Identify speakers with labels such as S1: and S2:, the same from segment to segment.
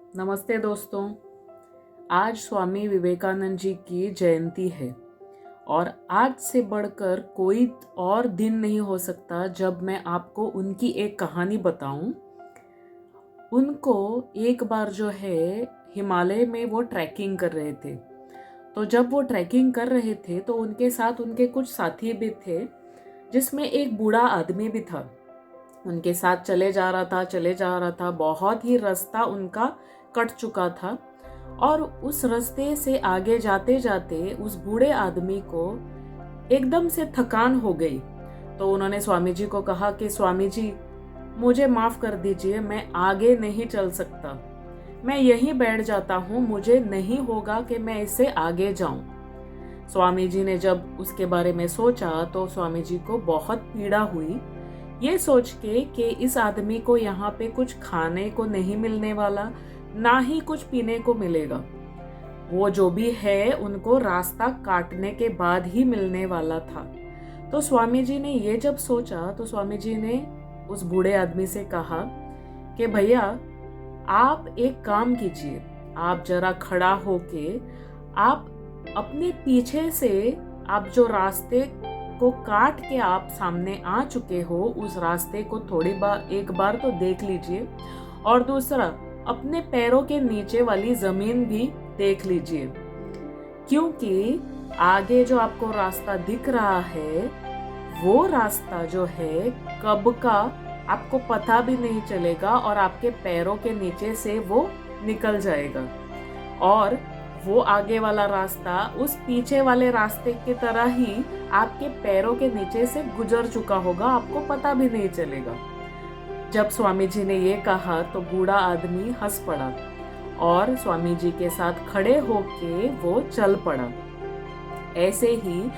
S1: नमस्ते दोस्तों। आज स्वामी विवेकानंद जी की जयंती है और आज से बढ़कर कोई और दिन नहीं हो सकता जब मैं आपको उनकी एक कहानी बताऊं। उनको एक बार जो है हिमालय में वो ट्रैकिंग कर रहे थे। तो जब वो ट्रैकिंग कर रहे थे तो उनके साथ उनके कुछ साथी भी थे, जिसमें एक बूढ़ा आदमी भी था। उनके साथ चले जा रहा था। बहुत ही रास्ता उनका कट चुका था और उस रास्ते से आगे जाते जाते उस बूढ़े आदमी को एकदम से थकान हो गई। तो उन्होंने स्वामी जी को कहा कि स्वामी जी, मुझे माफ कर दीजिए, मैं आगे नहीं चल सकता, मैं यहीं बैठ जाता हूँ, मुझे नहीं होगा कि मैं इससे आगे जाऊं। स्वामी जी ने जब उसके बारे में सोचा तो स्वामी जी को बहुत पीड़ा हुई, ये सोच के कि इस आदमी को यहाँ पे कुछ खाने को नहीं मिलने वाला, ना ही कुछ पीने को मिलेगा। वो जो भी है उनको रास्ता काटने के बाद ही मिलने वाला था। तो स्वामी जी ने ये जब सोचा तो स्वामी जी ने उस बूढ़े आदमी से कहा कि भैया, आप एक काम कीजिए, आप जरा खड़ा होके आप अपने पीछे से, आप जो रास्ते को काट के आप सामने आ चुके हो उस रास्ते को एक बार तो देख लीजिए, और दूसरा अपने पैरों के नीचे वाली जमीन भी देख लीजिए, क्योंकि आगे जो आपको रास्ता दिख रहा है वो रास्ता जो है कब का आपको पता भी नहीं चलेगा और आपके पैरों के नीचे से वो निकल जाएगा। और वो आगे वाला रास्ता उस पीछे वाले रास्ते की तरह ही आपके पैरों के नीचे से गुजर चुका होगा, आपको पता भी नहीं चलेगा। जब स्वामी जी ने ये कहा तो बूढ़ा आदमी हंस पड़ा और स्वामी जी के साथ खड़े होके वो चल पड़ा। ऐसे ही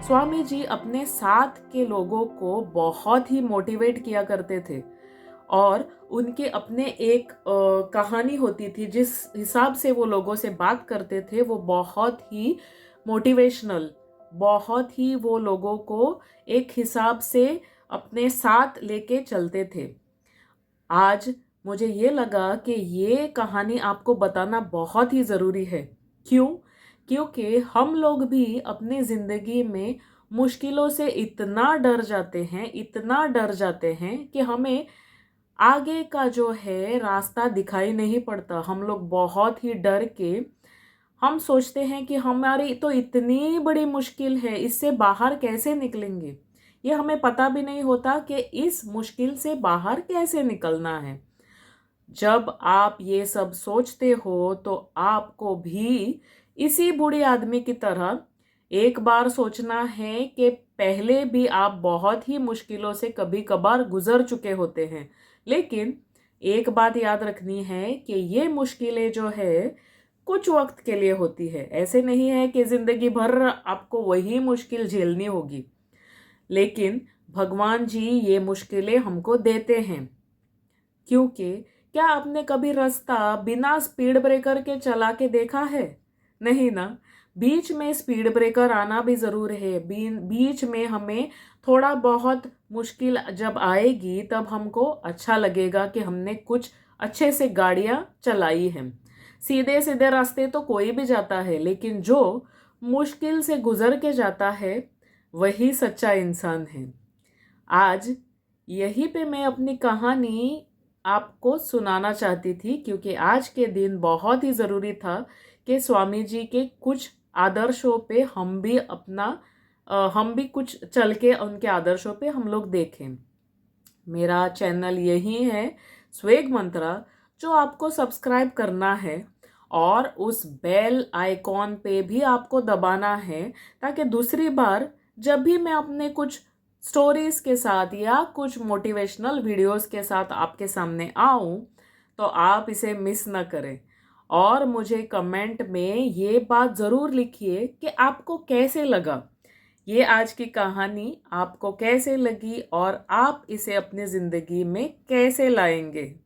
S1: स्वामी जी अपने साथ के लोगों को बहुत ही मोटिवेट किया करते थे और उनके अपने एक कहानी होती थी, जिस हिसाब से वो लोगों से बात करते थे वो बहुत ही मोटिवेशनल, बहुत ही वो लोगों को एक हिसाब से अपने साथ लेके चलते थे। आज मुझे ये लगा कि ये कहानी आपको बताना बहुत ही ज़रूरी है। क्यों? क्योंकि हम लोग भी अपनी ज़िंदगी में मुश्किलों से इतना डर जाते हैं, इतना डर जाते हैं कि हमें आगे का जो है रास्ता दिखाई नहीं पड़ता। हम लोग बहुत ही डर के हम सोचते हैं कि हमारी तो इतनी बड़ी मुश्किल है, इससे बाहर कैसे निकलेंगे। ये हमें पता भी नहीं होता कि इस मुश्किल से बाहर कैसे निकलना है। जब आप ये सब सोचते हो तो आपको भी इसी बूढ़े आदमी की तरह एक बार सोचना है कि पहले भी आप बहुत ही मुश्किलों से कभी कभार गुजर चुके होते हैं, लेकिन एक बात याद रखनी है कि ये मुश्किलें जो है कुछ वक्त के लिए होती है। ऐसे नहीं है कि जिंदगी भर आपको वही मुश्किल झेलनी होगी, लेकिन भगवान जी ये मुश्किलें हमको देते हैं। क्योंकि क्या आपने कभी रास्ता बिना स्पीड ब्रेकर के चला के देखा है? नहीं ना। बीच में स्पीड ब्रेकर आना भी जरूर है। बीच में हमें थोड़ा बहुत मुश्किल जब आएगी तब हमको अच्छा लगेगा कि हमने कुछ अच्छे से गाड़ियां चलाई हैं। सीधे सीधे रास्ते तो कोई भी जाता है, लेकिन जो मुश्किल से गुजर के जाता है वही सच्चा इंसान है। आज यहीं पे मैं अपनी कहानी आपको सुनाना चाहती थी, क्योंकि आज के दिन बहुत ही ज़रूरी था कि स्वामी जी के कुछ आदर्शों पे हम भी कुछ चल के उनके आदर्शों पे हम लोग देखें। मेरा चैनल यही है स्वेग मंत्रा, जो आपको सब्सक्राइब करना है और उस बेल आइकॉन पे भी आपको दबाना है, ताकि दूसरी बार जब भी मैं अपने कुछ स्टोरीज के साथ या कुछ मोटिवेशनल वीडियोस के साथ आपके सामने आऊं तो आप इसे मिस न करें। और मुझे कमेंट में ये बात ज़रूर लिखिए कि आपको कैसे लगा, ये आज की कहानी आपको कैसे लगी और आप इसे अपनी ज़िंदगी में कैसे लाएंगे।